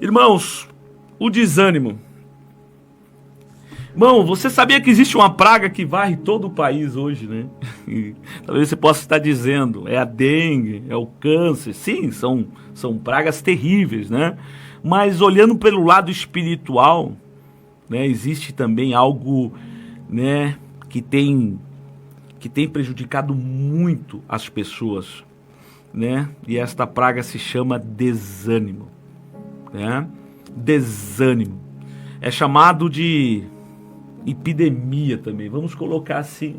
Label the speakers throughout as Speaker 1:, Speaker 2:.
Speaker 1: Irmãos, o desânimo. Irmão, você sabia que existe uma praga que varre todo o país hoje, né? Talvez você possa estar dizendo, é a dengue, é o câncer. Sim, são pragas terríveis, né? Mas olhando pelo lado espiritual, né, existe também algo, né, que tem prejudicado muito as pessoas, né? E esta praga se chama desânimo, né? Desânimo. É chamado de epidemia também, vamos colocar assim,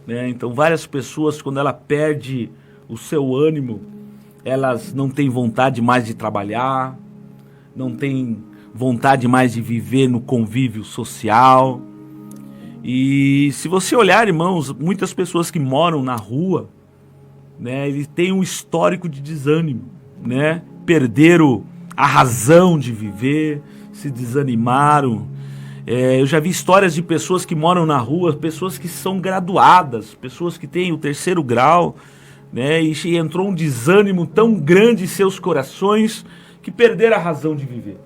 Speaker 1: né? Então várias pessoas, quando ela perde o seu ânimo, elas não têm vontade mais de trabalhar, não têm vontade mais de viver no convívio social. E se você olhar, irmãos, muitas pessoas que moram na rua, né, eles têm um histórico de desânimo, né? Perderam a razão de viver, se desanimaram. Eu já vi histórias de pessoas que moram na rua, pessoas que são graduadas, pessoas que têm o 3º grau, né? E entrou um desânimo tão grande em seus corações que perderam a razão de viver.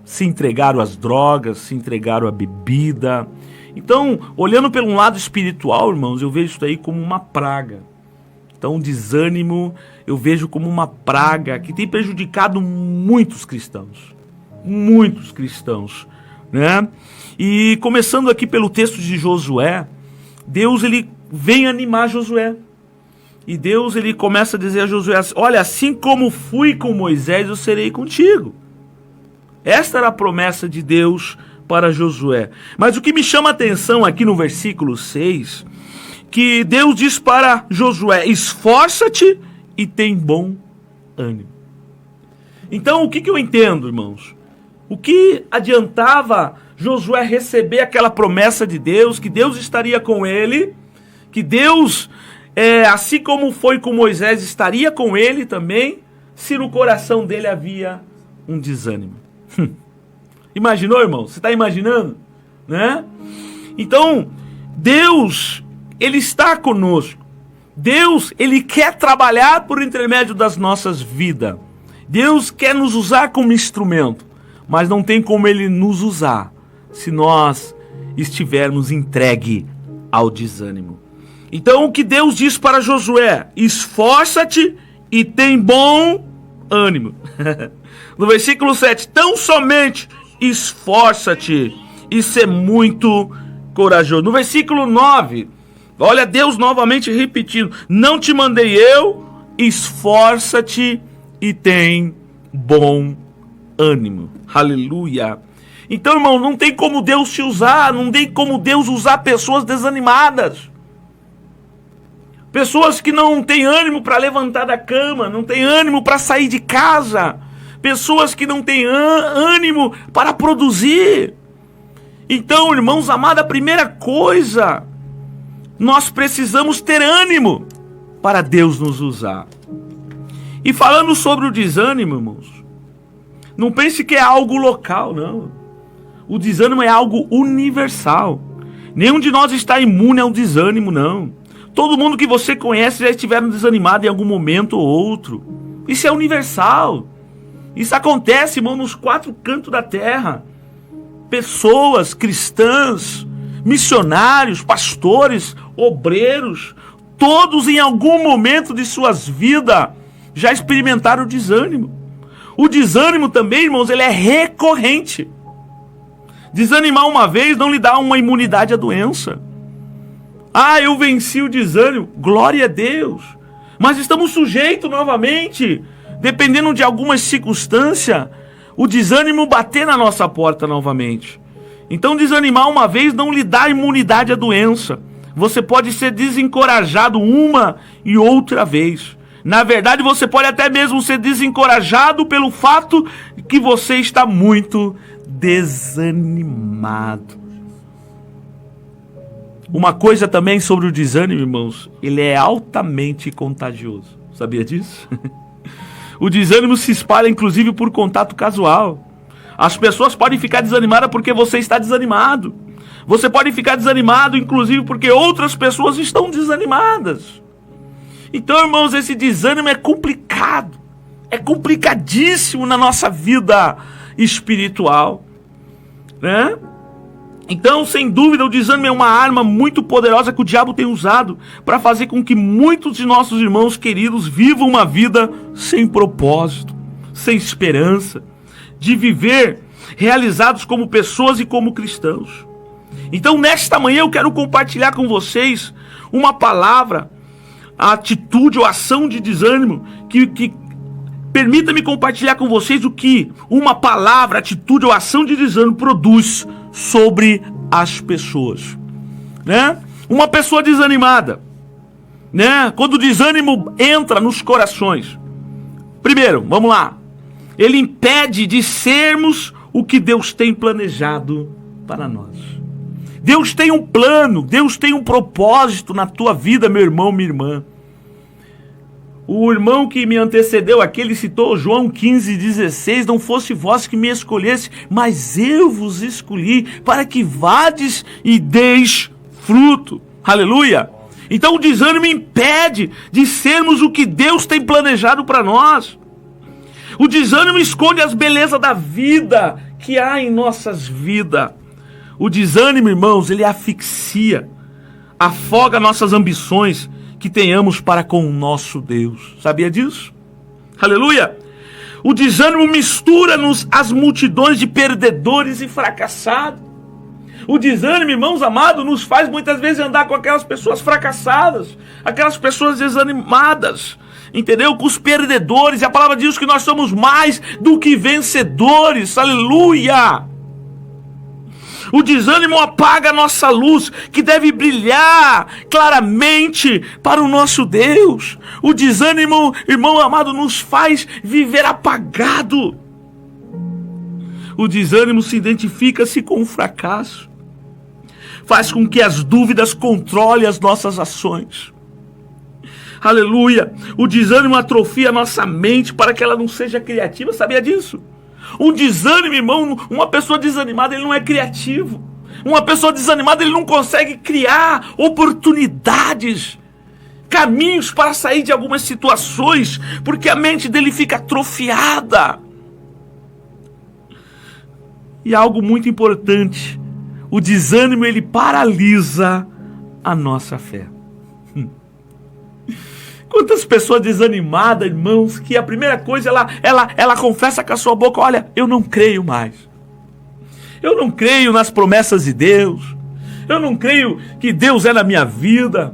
Speaker 1: Se entregaram às drogas, se entregaram à bebida. Então, olhando pelo lado espiritual, irmãos, eu vejo isso aí como uma praga. Então, o desânimo eu vejo como uma praga que tem prejudicado muitos cristãos. Muitos cristãos. Né? E começando aqui pelo texto de Josué, Deus ele vem animar Josué. E Deus ele começa a dizer a Josué: olha, assim como fui com Moisés, eu serei contigo. Esta era a promessa de Deus para Josué. Mas o que me chama a atenção aqui no versículo 6, que Deus diz para Josué: esforça-te e tem bom ânimo. Então o que eu entendo, irmãos? O que adiantava Josué receber aquela promessa de Deus, que Deus estaria com ele, que Deus, assim como foi com Moisés, estaria com ele também, se no coração dele havia um desânimo? Imaginou, irmão? Você está imaginando? Né? Então, Deus, ele está conosco. Deus, ele quer trabalhar por intermédio das nossas vidas. Deus quer nos usar como instrumento. Mas não tem como ele nos usar se nós estivermos entregue ao desânimo. Então o que Deus diz para Josué: esforça-te e tem bom ânimo. No versículo 7, tão somente esforça-te e ser muito corajoso. No versículo 9, olha Deus novamente repetindo: não te mandei eu, esforça-te e tem bom ânimo. Aleluia. Então, irmão, não tem como Deus te usar, não tem como Deus usar pessoas desanimadas. Pessoas que não têm ânimo para levantar da cama, não têm ânimo para sair de casa. Pessoas que não têm ânimo para produzir. Então, irmãos amados, a primeira coisa, nós precisamos ter ânimo para Deus nos usar. E falando sobre o desânimo, irmãos, não pense que é algo local, não. O desânimo é algo universal. Nenhum de nós está imune ao desânimo, não. Todo mundo que você conhece já estiveram desanimado em algum momento ou outro. Isso é universal. Isso acontece, irmão, nos 4 cantos da terra. Pessoas cristãs, missionários, pastores, obreiros, todos em algum momento de suas vidas já experimentaram o desânimo. O desânimo também, irmãos, ele é recorrente. Desanimar uma vez não lhe dá uma imunidade à doença. Ah, eu venci o desânimo. Glória a Deus. Mas estamos sujeitos novamente, dependendo de algumas circunstâncias, o desânimo bater na nossa porta novamente. Então desanimar uma vez não lhe dá imunidade à doença. Você pode ser desencorajado uma e outra vez. Na verdade, você pode até mesmo ser desencorajado pelo fato que você está muito desanimado. Uma coisa também sobre o desânimo, irmãos, ele é altamente contagioso. Sabia disso? O desânimo se espalha inclusive por contato casual. As pessoas podem ficar desanimadas porque você está desanimado. Você pode ficar desanimado inclusive porque outras pessoas estão desanimadas. Então, irmãos, esse desânimo é complicado. É complicadíssimo na nossa vida. espiritual, né? Então, sem dúvida, o desânimo é uma arma muito poderosa que o diabo tem usado para fazer com que muitos de nossos irmãos queridos vivam uma vida sem propósito, sem esperança, de viver realizados como pessoas e como cristãos. Então, nesta manhã, eu quero compartilhar com vocês uma palavra, a atitude ou ação de desânimo, que permita-me compartilhar com vocês o que uma palavra, atitude ou ação de desânimo produz sobre as pessoas, né? Uma pessoa desanimada, né? Quando o desânimo entra nos corações, primeiro, vamos lá, ele impede de sermos o que Deus tem planejado para nós. Deus tem um plano, Deus tem um propósito na tua vida, meu irmão, minha irmã. O irmão que me antecedeu aqui, ele citou João 15,16, não fosse vós que me escolhesse, mas eu vos escolhi para que vades e deis fruto. Aleluia! Então o desânimo impede de sermos o que Deus tem planejado para nós. O desânimo esconde as belezas da vida que há em nossas vidas. O desânimo, irmãos, ele asfixia, afoga nossas ambições que tenhamos para com o nosso Deus. Sabia disso? Aleluia! O desânimo mistura-nos às multidões de perdedores e fracassados. O desânimo, irmãos amados, nos faz muitas vezes andar com aquelas pessoas fracassadas, aquelas pessoas desanimadas, entendeu? Com os perdedores. E a palavra diz que nós somos mais do que vencedores. Aleluia! O desânimo apaga a nossa luz, que deve brilhar claramente para o nosso Deus. O desânimo, irmão amado, nos faz viver apagado. O desânimo se identifica-se com o fracasso. Faz com que as dúvidas controlem as nossas ações. Aleluia! O desânimo atrofia a nossa mente para que ela não seja criativa. Sabia disso? Um desânimo, irmão, uma pessoa desanimada, ele não é criativo. Uma pessoa desanimada, ele não consegue criar oportunidades, caminhos para sair de algumas situações, porque a mente dele fica atrofiada. E algo muito importante, o desânimo, ele paralisa a nossa fé. Quantas pessoas desanimadas, irmãos, que a primeira coisa, ela confessa com a sua boca: olha, eu não creio mais. Eu não creio nas promessas de Deus. Eu não creio que Deus é na minha vida.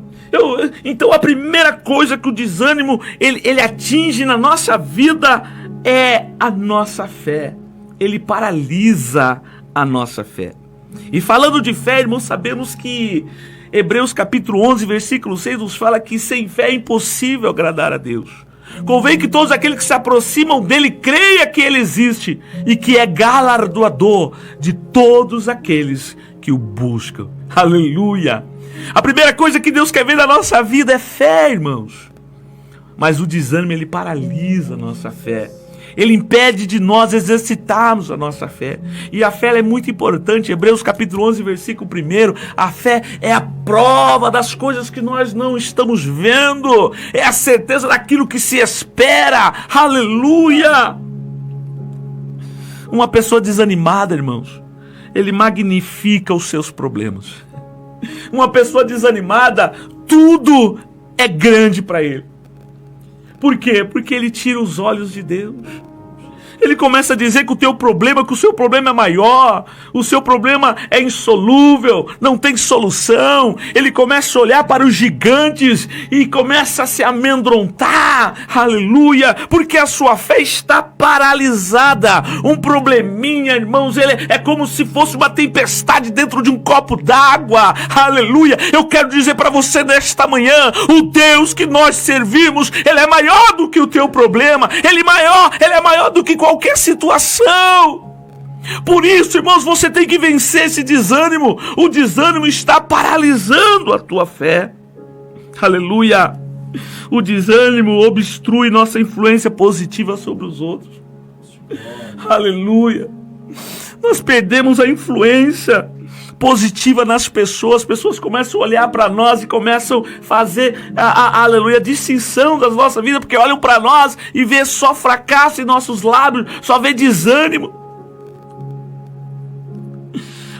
Speaker 1: Então a primeira coisa que o desânimo, ele atinge na nossa vida é a nossa fé. Ele paralisa a nossa fé. E falando de fé, irmãos, sabemos que Hebreus capítulo 11, versículo 6 nos fala que sem fé é impossível agradar a Deus. Convém que todos aqueles que se aproximam dele creia que ele existe e que é galardoador de todos aqueles que o buscam. Aleluia! A primeira coisa que Deus quer ver na nossa vida é fé, irmãos. Mas o desânimo, ele paralisa a nossa fé. Ele impede de nós exercitarmos a nossa fé. E a fé é muito importante. Hebreus capítulo 11, versículo 1. A fé é a prova das coisas que nós não estamos vendo. É a certeza daquilo que se espera. Aleluia! Uma pessoa desanimada, irmãos, ele magnifica os seus problemas. Uma pessoa desanimada, tudo é grande para ele. Por quê? Porque ele tira os olhos de Deus. Ele começa a dizer que o seu problema é maior, o seu problema é insolúvel, não tem solução. Ele começa a olhar para os gigantes e começa a se amedrontar, aleluia, porque a sua fé está paralisada. Um probleminha, irmãos, ele é como se fosse uma tempestade dentro de um copo d'água, aleluia. Eu quero dizer para você nesta manhã, o Deus que nós servimos, ele é maior do que o teu problema, ele é maior do que qualquer situação. Por isso, irmãos, você tem que vencer esse desânimo. O desânimo está paralisando a tua fé. Aleluia. O desânimo obstrui nossa influência positiva sobre os outros. Aleluia. Nós perdemos a influência positiva nas pessoas. As pessoas começam a olhar para nós e começam a fazer aleluia, a distinção das nossas vidas, porque olham para nós e vê só fracasso em nossos lábios, só vê desânimo.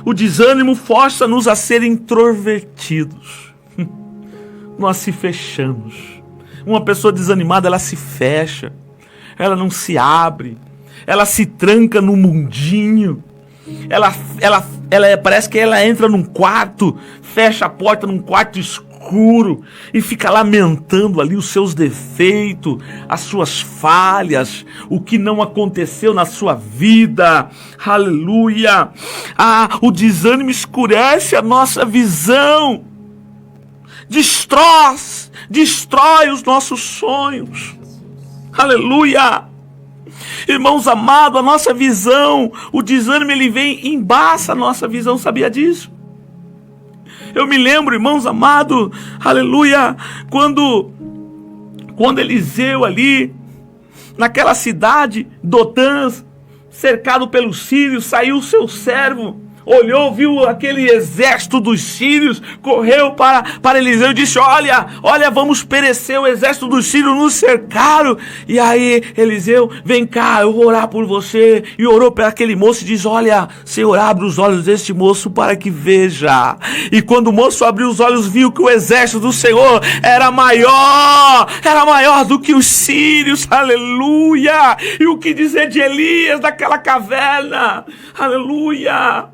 Speaker 1: O desânimo força-nos a ser introvertidos. Nós se fechamos. Uma pessoa desanimada, ela se fecha. Ela não se abre. Ela se tranca no mundinho. Parece que ela entra num quarto, fecha a porta num quarto escuro e fica lamentando ali os seus defeitos, as suas falhas, o que não aconteceu na sua vida. Aleluia! O desânimo escurece a nossa visão, destrói os nossos sonhos. Aleluia! Irmãos amados, a nossa visão, o desânimo ele vem e embaça a nossa visão, sabia disso? Eu me lembro, irmãos amados, aleluia, quando Eliseu ali, naquela cidade, Dotã, cercado pelos sírios, saiu o seu servo, olhou, viu aquele exército dos sírios, correu para Eliseu e disse: olha, vamos perecer, o exército dos sírios nos cercaram. E aí Eliseu: vem cá, eu vou orar por você. E orou para aquele moço e diz: olha, Senhor, abre os olhos deste moço para que veja. E quando o moço abriu os olhos, viu que o exército do Senhor era maior do que os sírios. Aleluia! E o que dizer de Elias daquela caverna? Aleluia!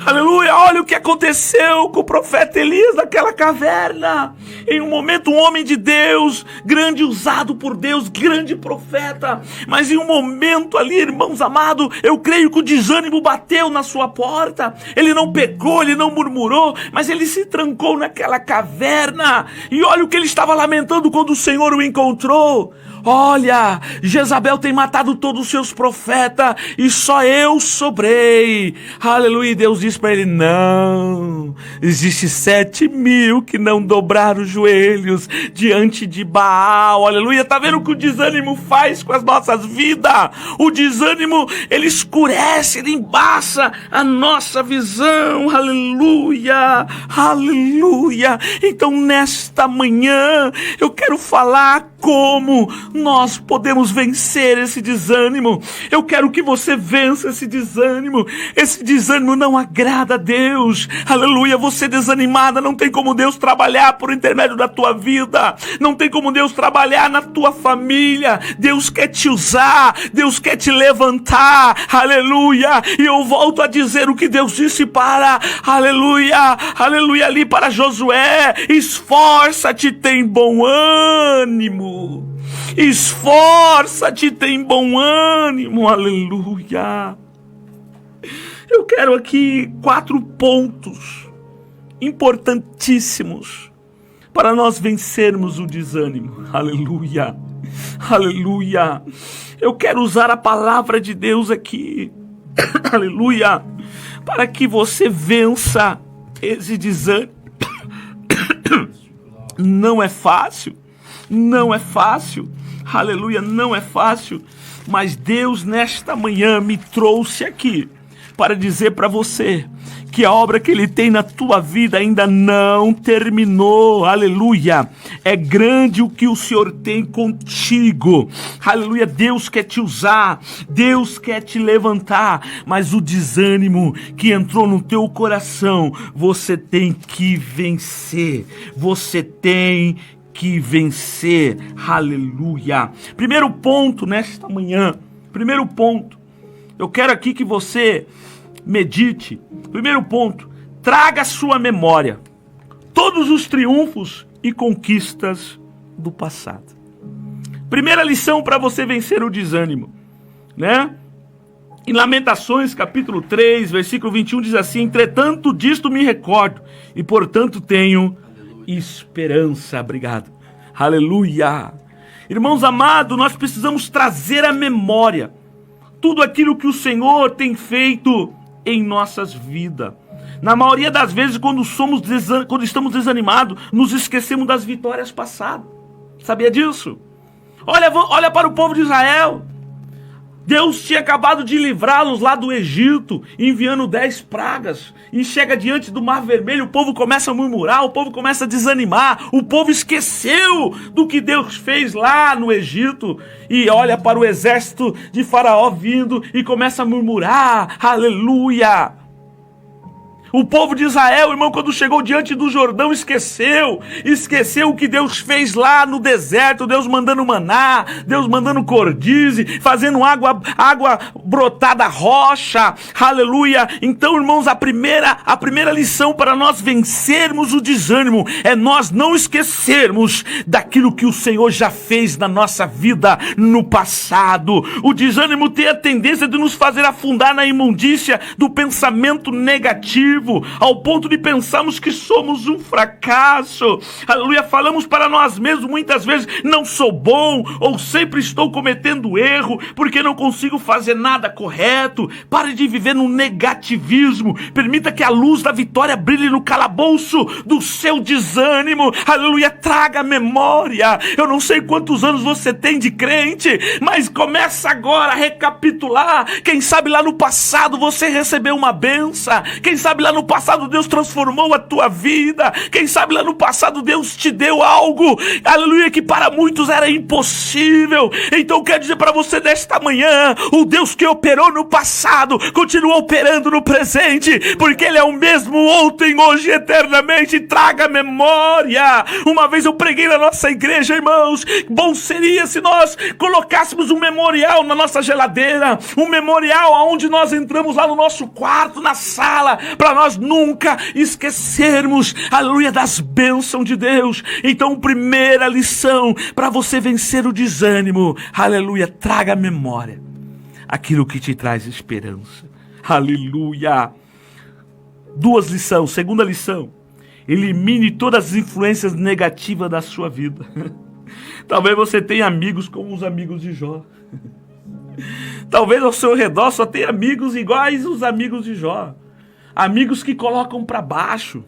Speaker 1: Aleluia, olha o que aconteceu com o profeta Elias naquela caverna. Em um momento, um homem de Deus, grande, usado por Deus, grande profeta. Mas em um momento ali, irmãos amados, eu creio que o desânimo bateu na sua porta. Ele não pecou, ele não murmurou, mas ele se trancou naquela caverna. E olha o que ele estava lamentando quando o Senhor o encontrou. Olha, Jezabel tem matado todos os seus profetas e só eu sobrei. Aleluia. E Deus diz para ele: não, existe 7.000 que não dobraram os joelhos diante de Baal. Aleluia. Tá vendo o que o desânimo faz com as nossas vidas? O desânimo, ele escurece, ele embaça a nossa visão. Aleluia, aleluia. Então nesta manhã eu quero falar como nós podemos vencer esse desânimo. Eu quero que você vença esse desânimo. Esse desânimo não agrada a Deus. Aleluia, você desanimada, não tem como Deus trabalhar por intermédio da tua vida. Não tem como Deus trabalhar na tua família. Deus quer te usar, Deus quer te levantar. Aleluia. E eu volto a dizer o que Deus disse para, aleluia, ali para Josué: esforça-te, tem bom ânimo. Esforça-te, tem bom ânimo. Aleluia. Eu quero aqui 4 pontos importantíssimos para nós vencermos o desânimo. Aleluia, aleluia. Eu quero usar a palavra de Deus aqui, aleluia, para que você vença esse desânimo. Não é fácil. Não é fácil, aleluia, não é fácil, mas Deus nesta manhã me trouxe aqui para dizer para você que a obra que Ele tem na tua vida ainda não terminou, aleluia. É grande o que o Senhor tem contigo, aleluia. Deus quer te usar, Deus quer te levantar, mas o desânimo que entrou no teu coração, você tem que vencer, você tem que vencer, aleluia. Primeiro ponto nesta manhã, primeiro ponto, eu quero aqui que você medite. Primeiro ponto: traga à sua memória todos os triunfos e conquistas do passado. Primeira lição para você vencer o desânimo, né? Em Lamentações, capítulo 3, versículo 21, diz assim: entretanto disto me recordo, e portanto tenho esperança. Obrigado. Aleluia. Irmãos amados, nós precisamos trazer à memória tudo aquilo que o Senhor tem feito em nossas vidas. Na maioria das vezes, quando estamos desanimados, nos esquecemos das vitórias passadas. Sabia disso? Olha para o povo de Israel. Deus tinha acabado de livrá-los lá do Egito, enviando 10 pragas. E chega diante do Mar Vermelho, o povo começa a murmurar, o povo começa a desanimar. O povo esqueceu do que Deus fez lá no Egito. E olha para o exército de Faraó vindo e começa a murmurar. Aleluia! O povo de Israel, irmão, quando chegou diante do Jordão, esqueceu o que Deus fez lá no deserto, Deus mandando maná, Deus mandando cordize, fazendo água brotar da rocha, aleluia. Então, irmãos, a primeira lição para nós vencermos o desânimo é nós não esquecermos daquilo que o Senhor já fez na nossa vida no passado. O desânimo tem a tendência de nos fazer afundar na imundícia do pensamento negativo, ao ponto de pensarmos que somos um fracasso, aleluia. Falamos para nós mesmos muitas vezes: não sou bom, ou sempre estou cometendo erro, porque não consigo fazer nada correto. Pare de viver no negativismo, permita que a luz da vitória brilhe no calabouço do seu desânimo, aleluia. Traga a memória. Eu não sei quantos anos você tem de crente, mas começa agora a recapitular. Quem sabe lá no passado você recebeu uma benção, quem sabe lá no passado Deus transformou a tua vida, quem sabe lá no passado Deus te deu algo, aleluia, que para muitos era impossível. Então eu quero dizer para você nesta manhã: o Deus que operou no passado continua operando no presente, porque Ele é o mesmo ontem, hoje e eternamente. Traga memória. Uma vez eu preguei na nossa igreja, irmãos, bom seria se nós colocássemos um memorial na nossa geladeira, um memorial onde nós entramos lá no nosso quarto, na sala, para nós nunca esquecermos, aleluia, das bênçãos de Deus. Então, primeira lição para você vencer o desânimo, aleluia: traga à memória aquilo que te traz esperança, aleluia. Duas lições. Segunda lição: elimine todas as influências negativas da sua vida. Talvez você tenha amigos como os amigos de Jó. Talvez ao seu redor só tenha amigos iguais aos amigos de Jó. Amigos que colocam para baixo.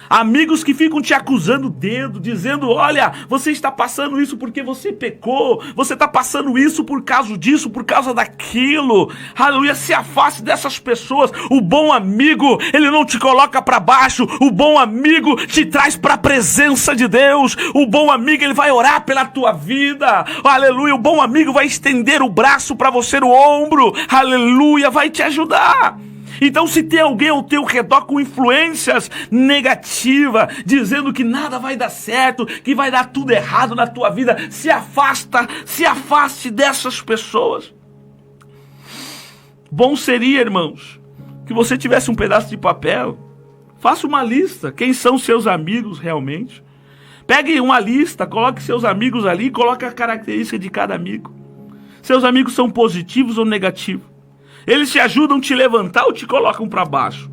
Speaker 1: Amigos que ficam te acusando o dedo, dizendo: olha, você está passando isso porque você pecou, você está passando isso por causa disso, por causa daquilo. Aleluia, se afaste dessas pessoas. O bom amigo, ele não te coloca para baixo. O bom amigo te traz para a presença de Deus. O bom amigo, ele vai orar pela tua vida. Aleluia, o bom amigo vai estender o braço para você no ombro. Aleluia, vai te ajudar. Então, se tem alguém ao teu redor com influências negativas, dizendo que nada vai dar certo, que vai dar tudo errado na tua vida, se afaste dessas pessoas. Bom seria, irmãos, que você tivesse um pedaço de papel, faça uma lista, quem são seus amigos realmente. Pegue uma lista, coloque seus amigos ali, coloque a característica de cada amigo. Seus amigos são positivos ou negativos? Eles te ajudam a te levantar ou te colocam para baixo?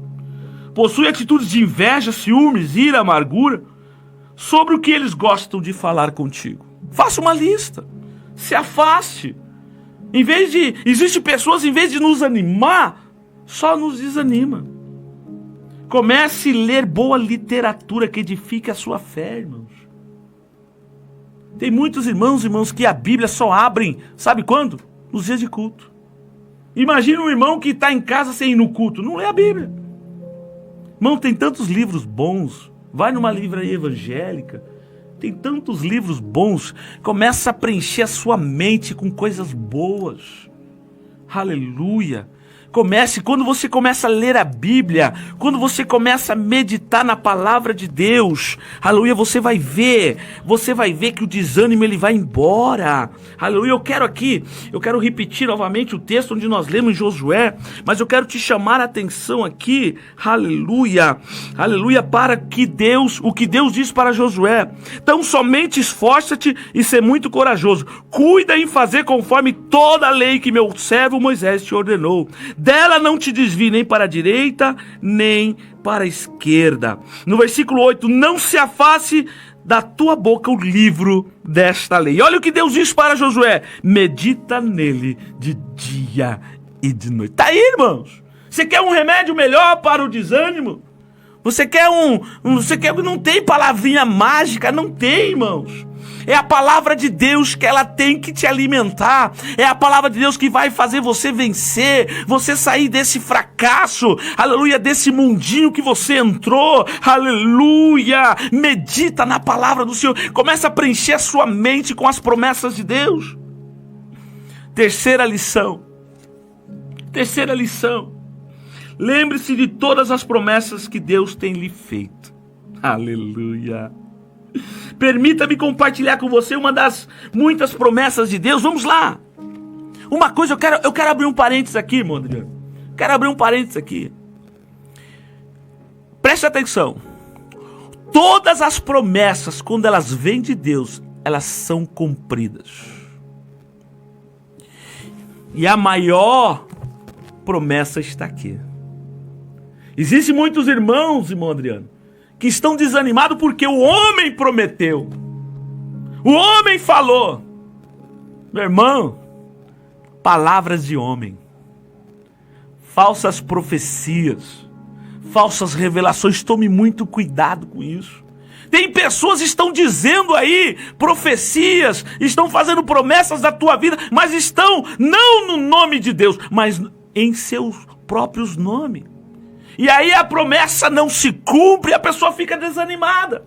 Speaker 1: Possui atitudes de inveja, ciúmes, ira, amargura? Sobre o que eles gostam de falar contigo? Faça uma lista. Se afaste. Existem pessoas, em vez de nos animar, só nos desanima. Comece a ler boa literatura que edifique a sua fé, irmãos. Tem muitos irmãos que a Bíblia só abrem, sabe quando? Nos dias de culto. Imagina um irmão que está em casa sem ir no culto, não lê a Bíblia. Irmão, tem tantos livros bons. Vai numa livraria evangélica, tem tantos livros bons. Começa a preencher a sua mente com coisas boas. Aleluia. Quando você começa a ler a Bíblia, quando você começa a meditar na palavra de Deus, aleluia, você vai ver que o desânimo ele vai embora. Aleluia, eu quero repetir novamente o texto onde nós lemos em Josué, mas eu quero te chamar a atenção aqui, aleluia, para que o que Deus diz para Josué: tão somente esforça-te e ser muito corajoso, cuida em fazer conforme toda a lei que meu servo Moisés te ordenou. Dela não te desvie nem para a direita, nem para a esquerda. No versículo 8, não se afaste da tua boca o livro desta lei. Olha o que Deus diz para Josué: medita nele de dia e de noite. Tá aí, irmãos. Você quer um remédio melhor para o desânimo? Você quer não tem palavrinha mágica, não tem, irmãos. É a palavra de Deus que ela tem que te alimentar. É a palavra de Deus que vai fazer você vencer, você sair desse fracasso, aleluia, desse mundinho que você entrou, aleluia. Medita na palavra do Senhor. Começa a preencher a sua mente com as promessas de Deus. Terceira lição. Lembre-se de todas as promessas que Deus tem lhe feito. Aleluia. Permita-me compartilhar com você uma das muitas promessas de Deus. Vamos lá. Uma coisa, eu quero abrir um parênteses aqui, irmão Adriano. Quero abrir um parênteses aqui. Preste atenção. Todas as promessas, quando elas vêm de Deus, elas são cumpridas. E a maior promessa está aqui. Existem muitos irmãos, irmão Adriano, que estão desanimados porque o homem prometeu. O homem falou. Meu irmão, palavras de homem, falsas profecias, falsas revelações, tome muito cuidado com isso. Tem pessoas que estão dizendo aí profecias, estão fazendo promessas da tua vida, mas estão não no nome de Deus, mas em seus próprios nomes. E aí a promessa não se cumpre, a pessoa fica desanimada.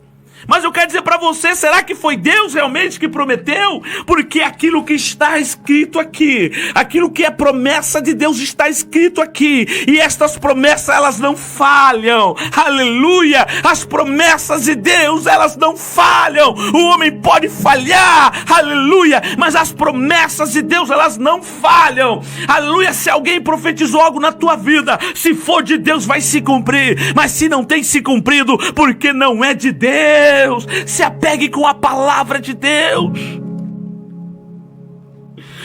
Speaker 1: Mas eu quero dizer para você, será que foi Deus realmente que prometeu? Porque aquilo que está escrito aqui, aquilo que é promessa de Deus está escrito aqui. E estas promessas, elas não falham. Aleluia! As promessas de Deus, elas não falham. O homem pode falhar, aleluia! Mas as promessas de Deus, elas não falham. Aleluia! Se alguém profetizou algo na tua vida, se for de Deus, vai se cumprir. Mas se não tem se cumprido, porque não é de Deus. Se apegue com a palavra de Deus.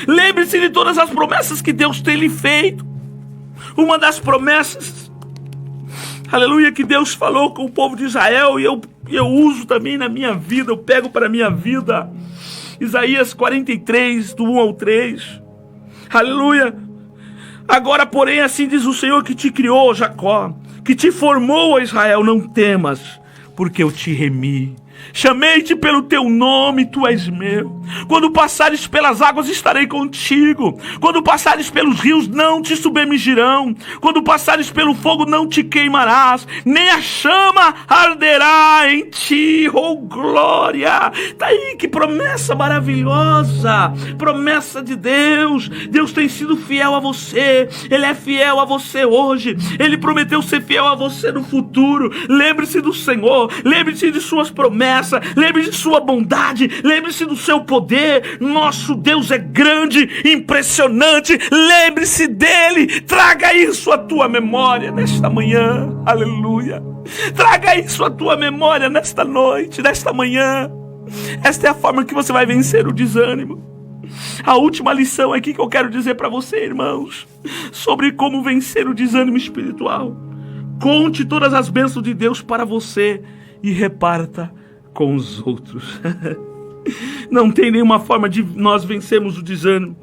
Speaker 1: Lembre-se de todas as promessas que Deus tem lhe feito. Uma das promessas, aleluia, que Deus falou com o povo de Israel, e eu uso também na minha vida, eu pego para a minha vida. Isaías 43, do 1 ao 3. Aleluia. Agora, porém, assim diz o Senhor que te criou, Jacó, que te formou, Israel, não temas, porque eu te remi. Chamei-te pelo teu nome, tu és meu. Quando passares pelas águas, estarei contigo. Quando passares pelos rios, não te submergirão. Quando passares pelo fogo, não te queimarás, nem a chama arderá em ti. Oh, glória! Tá aí, que promessa maravilhosa! Promessa de Deus. Deus tem sido fiel a você. Ele é fiel a você hoje. Ele prometeu ser fiel a você no futuro. Lembre-se do Senhor. Lembre-se de suas promessas. Lembre-se de sua bondade, lembre-se do seu poder. Nosso Deus é grande, impressionante. Lembre-se dele. Traga isso à tua memória nesta manhã. Aleluia. Traga isso à tua memória nesta noite, nesta manhã. Esta é a forma que você vai vencer o desânimo. A última lição aqui que eu quero dizer para você, irmãos, sobre como vencer o desânimo espiritual. Conte todas as bênçãos de Deus para você e reparta com os outros. Não tem nenhuma forma de nós vencermos o desânimo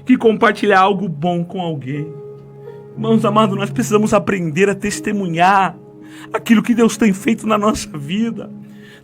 Speaker 1: que compartilhar algo bom com alguém. Irmãos amados, nós precisamos aprender a testemunhar aquilo que Deus tem feito na nossa vida.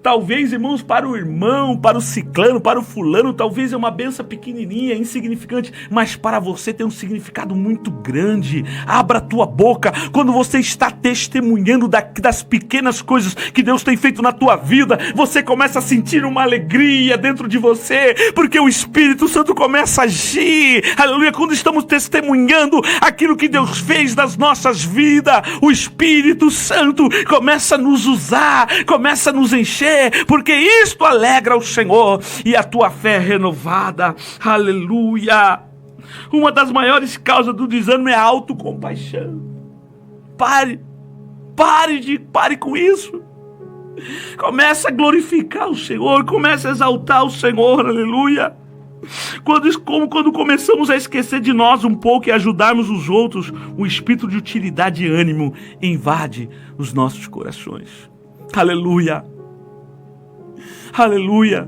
Speaker 1: Talvez, irmãos, para o irmão, para o ciclano, para o fulano, talvez é uma benção pequenininha, insignificante, mas para você tem um significado muito grande. Abra a tua boca quando você está testemunhando das pequenas coisas que Deus tem feito na tua vida. Você começa a sentir uma alegria dentro de você, porque o Espírito Santo começa a agir. Aleluia, quando estamos testemunhando aquilo que Deus fez nas nossas vidas, o Espírito Santo começa a nos usar, começa a nos encher, porque isto alegra o Senhor e a tua fé é renovada. Aleluia. Uma das maiores causas do desânimo é a autocompaixão. Pare com isso. Comece a glorificar o Senhor, comece a exaltar o Senhor. Aleluia. Quando começamos a esquecer de nós um pouco e ajudarmos os outros, o espírito de utilidade e ânimo invade os nossos corações. Aleluia. Aleluia.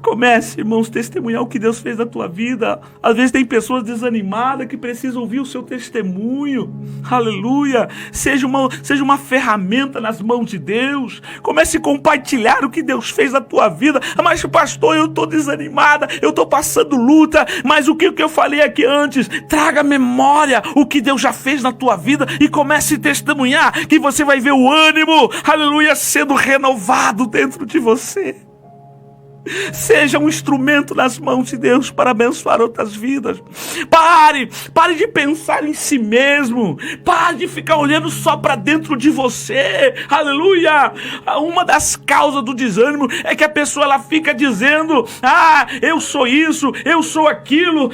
Speaker 1: Comece, irmãos, a testemunhar o que Deus fez na tua vida. Às vezes tem pessoas desanimadas que precisam ouvir o seu testemunho. Aleluia. Seja uma ferramenta nas mãos de Deus. Comece a compartilhar o que Deus fez na tua vida. Mas, pastor, eu estou desanimada, eu estou passando luta. Mas o que eu falei aqui antes? Traga à memória o que Deus já fez na tua vida e comece a testemunhar, que você vai ver o ânimo, aleluia, sendo renovado dentro de você. Seja um instrumento nas mãos de Deus para abençoar outras vidas. Pare de pensar em si mesmo. Pare de ficar olhando só para dentro de você. Aleluia! Uma das causas do desânimo é que a pessoa ela fica dizendo: eu sou isso, eu sou aquilo,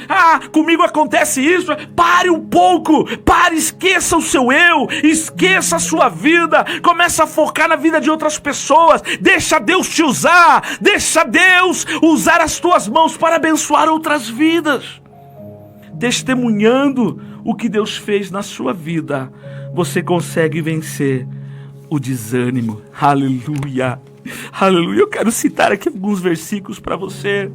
Speaker 1: comigo acontece isso. Pare um pouco, esqueça o seu eu, esqueça a sua vida, começa a focar na vida de outras pessoas. Deixa Deus te usar, deixa Deus usar as tuas mãos para abençoar outras vidas. Testemunhando o que Deus fez na sua vida, você consegue vencer o desânimo. Aleluia, aleluia. Eu quero citar aqui alguns versículos para você.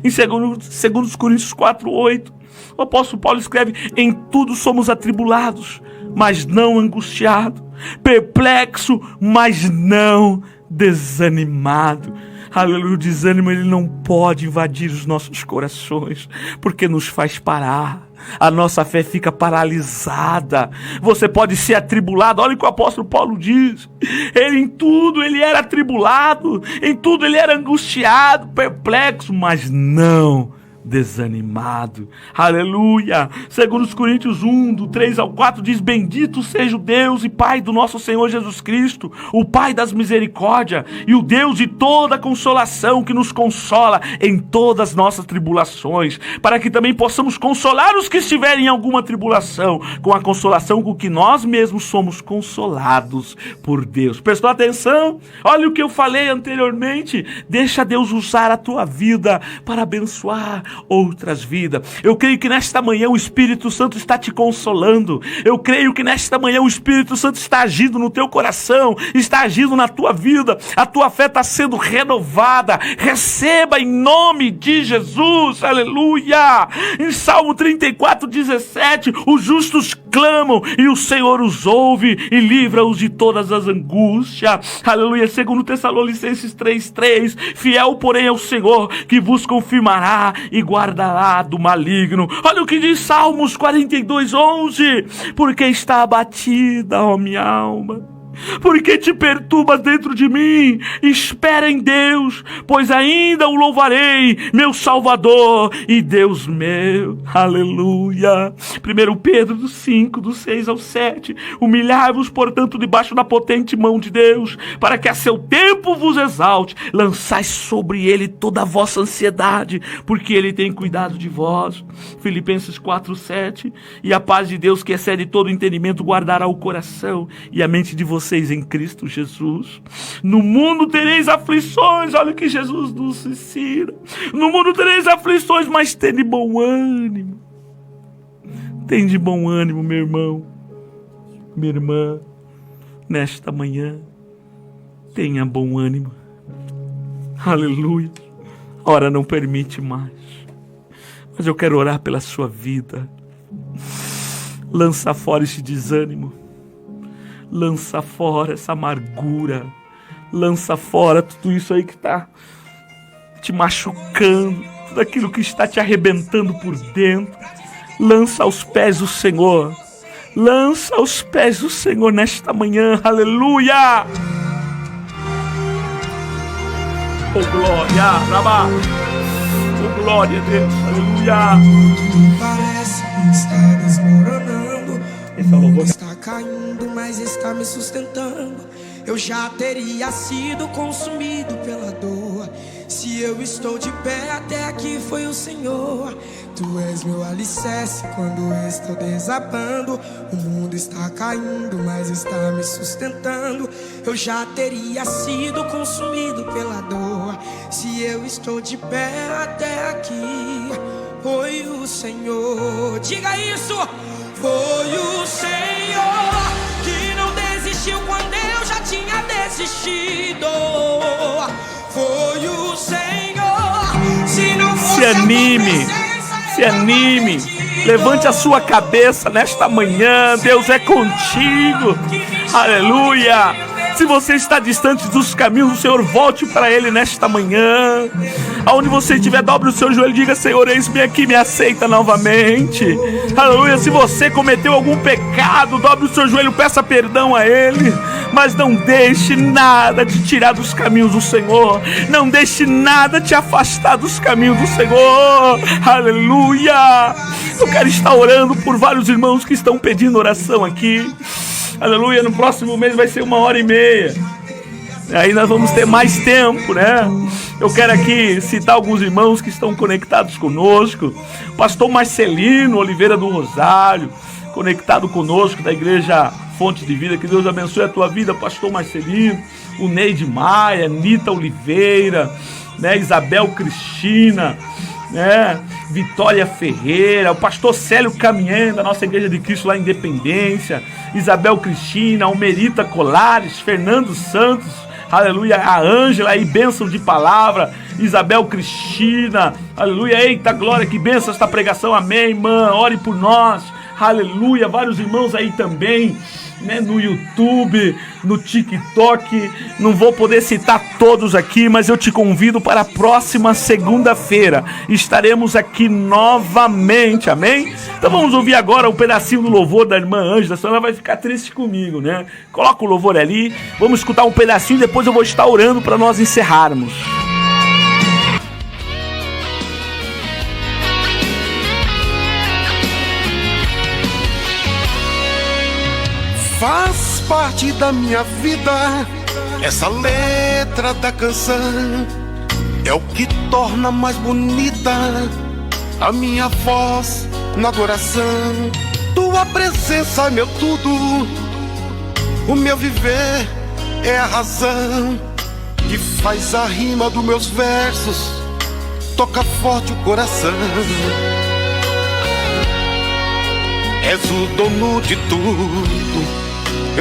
Speaker 1: Em 2 Coríntios 4:8, o apóstolo Paulo escreve: em tudo somos atribulados, mas não angustiados, perplexo, mas não desanimado. Aleluia. O desânimo ele não pode invadir os nossos corações, porque nos faz parar. A nossa fé fica paralisada. Você pode ser atribulado. Olha o que o apóstolo Paulo diz. Em tudo ele era atribulado, em tudo ele era angustiado, perplexo, mas não desanimado. Aleluia. 2 Coríntios 1, do 3 ao 4 diz: bendito seja o Deus e Pai do nosso Senhor Jesus Cristo, o Pai das misericórdias e o Deus de toda consolação, que nos consola em todas as nossas tribulações, para que também possamos consolar os que estiverem em alguma tribulação, com a consolação com que nós mesmos somos consolados por Deus. Prestou atenção? Olha o que eu falei anteriormente. Deixa Deus usar a tua vida para abençoar outras vidas. Eu creio que nesta manhã o Espírito Santo está te consolando. Eu creio que nesta manhã o Espírito Santo está agindo no teu coração, está agindo na tua vida. A tua fé está sendo renovada. Receba em nome de Jesus. Aleluia. Em Salmo 34:17, os justos clamam e o Senhor os ouve e livra-os de todas as angústias. Aleluia. 2 Tessalonicenses 3:3, fiel porém é o Senhor, que vos confirmará e guardará do maligno. Olha o que diz Salmos 42:11, porque está abatida, ó minha alma, porque te perturbas dentro de mim? Espera em Deus, pois ainda o louvarei, meu Salvador e Deus meu. Aleluia. 1 Pedro 5, do 6 ao 7, humilhai-vos, portanto, debaixo da potente mão de Deus, para que a seu tempo vos exalte. Lançai sobre ele toda a vossa ansiedade, porque ele tem cuidado de vós. Filipenses 4:7, e a paz de Deus, que excede todo entendimento, guardará o coração e a mente de vocês em Cristo Jesus. No mundo tereis aflições. Olha o que Jesus nos ensina. No mundo tereis aflições, mas tende bom ânimo. Tende bom ânimo, meu irmão, minha irmã. Nesta manhã, tenha bom ânimo. Aleluia. A hora não permite mais, mas eu quero orar pela sua vida. Lança fora esse desânimo. Lança fora essa amargura. Lança fora tudo isso aí que está te machucando, tudo aquilo que está te arrebentando por dentro. Lança aos pés do Senhor. Lança aos pés do Senhor nesta manhã. Aleluia. Oh glória, Rabá. Oh glória a Deus. Aleluia.
Speaker 2: Parece que está desmoronando. O mundo está caindo, mas está me sustentando. Eu já teria sido consumido pela dor. Se eu estou de pé, até aqui foi o Senhor. Tu és meu alicerce quando estou desabando. O mundo está caindo, mas está me sustentando. Eu já teria sido consumido pela dor. Se eu estou de pé, até aqui foi o Senhor. Diga isso! Foi o Senhor que não desistiu quando eu já tinha desistido. Foi o Senhor. Se não fosse
Speaker 1: se anime, se anime. Levante a sua cabeça nesta manhã. Deus é contigo. Aleluia. Se você está distante dos caminhos do Senhor, volte para Ele nesta manhã. Aonde você estiver, dobre o seu joelho e diga: Senhor, eis-me aqui, me aceita novamente. Aleluia. Se você cometeu algum pecado, dobre o seu joelho, peça perdão a Ele. mas não deixe nada te tirar dos caminhos do Senhor. Não deixe nada te afastar dos caminhos do Senhor. Aleluia! Eu quero estar orando por vários irmãos que estão pedindo oração aqui. Aleluia! No próximo mês vai ser 1h30. Aí nós vamos ter mais tempo, né? Eu quero aqui citar alguns irmãos que estão conectados conosco. Pastor Marcelino Oliveira do Rosário, conectado conosco da Igreja Fonte de Vida. Que Deus abençoe a tua vida, Pastor Marcelino. O Neide Maia, Nita Oliveira, né? Isabel Cristina, né? Vitória Ferreira, o pastor Célio Caminhando, da nossa Igreja de Cristo lá em Independência, Isabel Cristina, Almerita Colares, Fernando Santos, aleluia, a Ângela aí, bênção de palavra, Isabel Cristina, aleluia, eita glória, que bênção esta pregação, amém, irmã, ore por nós, aleluia, vários irmãos aí também, né, no YouTube, no TikTok, não vou poder citar todos aqui, mas eu te convido para a próxima segunda-feira, estaremos aqui novamente, amém? Então vamos ouvir agora um pedacinho do louvor da irmã Ângela, senão ela vai ficar triste comigo, né? Coloca o louvor ali, vamos escutar um pedacinho e depois eu vou estar orando para nós encerrarmos.
Speaker 3: Faz parte da minha vida, essa letra da canção é o que torna mais bonita a minha voz na adoração. Tua presença é meu tudo, o meu viver é a razão que faz a rima dos meus versos, toca forte o coração. És o dono de tudo,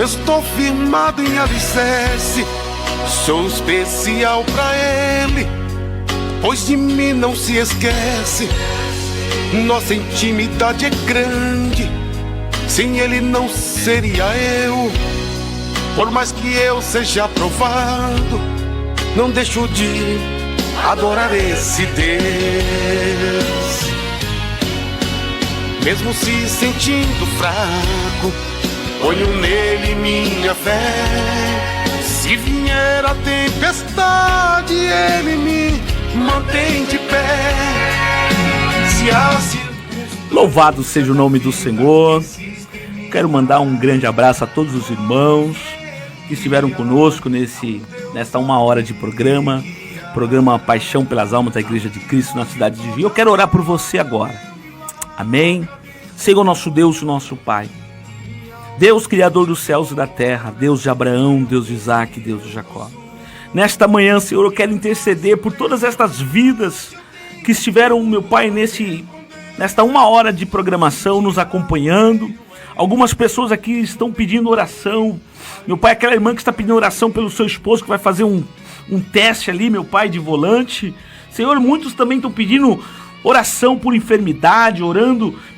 Speaker 3: estou firmado em alicerce, sou especial pra Ele, pois de mim não se esquece. Nossa intimidade é grande, sem Ele não seria eu. Por mais que eu seja provado, não deixo de adorar esse Deus. Mesmo se sentindo fraco, ponho nele minha fé. Se vier a tempestade, ele me mantém de pé.
Speaker 1: Louvado seja o nome do Senhor. Quero mandar um grande abraço a todos os irmãos que estiveram conosco nesta 1 hora de programa Paixão pelas Almas da Igreja de Cristo na cidade de Rio. Eu quero orar por você agora. Amém? Senhor nosso Deus, nosso Pai, Deus Criador dos céus e da terra, Deus de Abraão, Deus de Isaac, Deus de Jacó. Nesta manhã, Senhor, eu quero interceder por todas estas vidas que estiveram, meu Pai, nesta 1 hora de programação nos acompanhando. Algumas pessoas aqui estão pedindo oração. Meu Pai, aquela irmã que está pedindo oração pelo seu esposo que vai fazer um teste ali, meu Pai, de volante. Senhor, muitos também estão pedindo oração por enfermidade,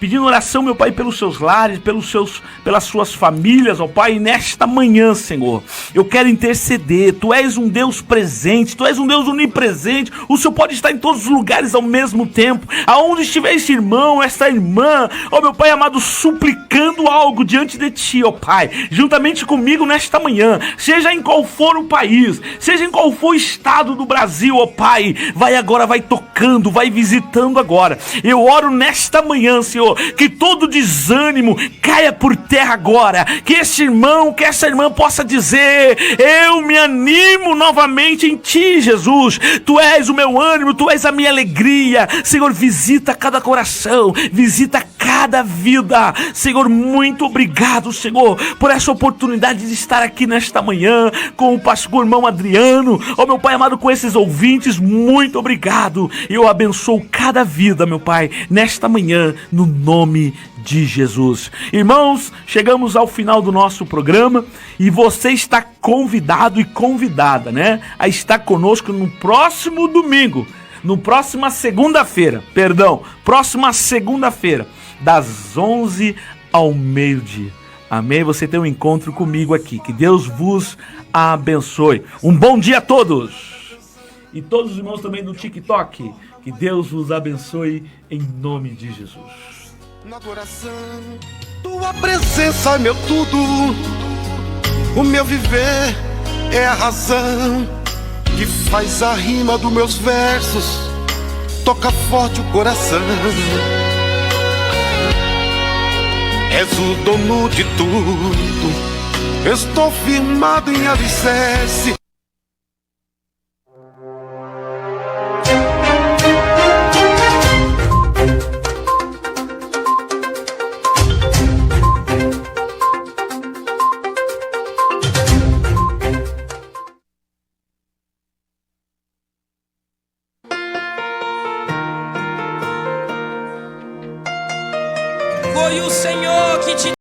Speaker 1: pedindo oração, meu Pai, pelos seus lares, pelas suas famílias, ó Pai. E nesta manhã, Senhor, eu quero interceder. Tu és um Deus presente, Tu és um Deus onipresente. O Senhor pode estar em todos os lugares ao mesmo tempo. Aonde estiver esse irmão, essa irmã, ó meu Pai amado, suplicando algo diante de Ti, ó Pai, juntamente comigo nesta manhã, seja em qual for o país, seja em qual for o estado do Brasil, ó Pai, vai agora, vai tocando, vai visitando agora. Eu oro nesta manhã, Senhor, que todo desânimo caia por terra agora, que esse irmão, que essa irmã possa dizer: eu me animo novamente em Ti, Jesus. Tu és o meu ânimo, Tu és a minha alegria. Senhor, visita cada coração, visita cada vida. Senhor, muito obrigado, Senhor, por essa oportunidade de estar aqui nesta manhã com o pastor irmão Adriano, ó meu Pai amado, com esses ouvintes. Muito obrigado. Eu abençoo cada vida, meu Pai, nesta manhã, no nome de Jesus. Irmãos, chegamos ao final do nosso programa e você está convidado e convidada, né, a estar conosco no próximo domingo, próxima segunda-feira, das 11 ao meio-dia. Amém? Você tem um encontro comigo aqui. Que Deus vos abençoe. Um bom dia a todos. E todos os irmãos também do TikTok. Que Deus vos abençoe em nome de Jesus.
Speaker 3: Na adoração, Tua presença é meu tudo, O meu viver é a razão que faz a rima dos meus versos, toca forte o coração. És o dono de tudo, estou firmado em alicerce.
Speaker 2: Foi o Senhor que te